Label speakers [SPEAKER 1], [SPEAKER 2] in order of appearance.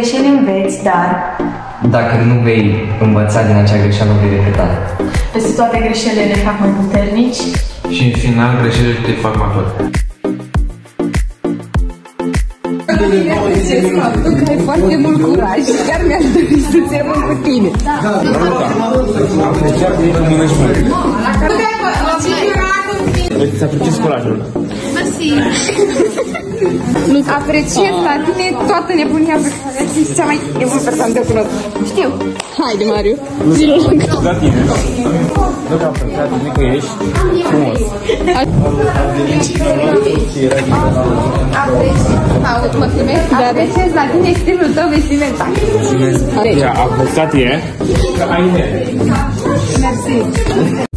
[SPEAKER 1] greșeli înveți, dar...
[SPEAKER 2] Dacă nu vei învăța din acea greșeală, nu vei repeta.
[SPEAKER 1] Peste toate greșelile ne fac mai puternici.
[SPEAKER 3] Și în final, greșelile te fac matur.
[SPEAKER 4] Apreciez faptul că ai foarte mult curaj și chiar mi-aș dori să ținem cu tine.
[SPEAKER 3] Îți apreciez curajul.
[SPEAKER 4] Apreciez la tine toată nebunia pe care ești cea mai nebună persoană de cunosc. Știu. Haide, Mariu.
[SPEAKER 3] La tine. Nu că am apreciat tine că ești frumos.
[SPEAKER 4] Mă filmezi? Apreciez la tine stilul tău vestimentar.
[SPEAKER 3] Apreciat e că ai idee.
[SPEAKER 4] Mersi.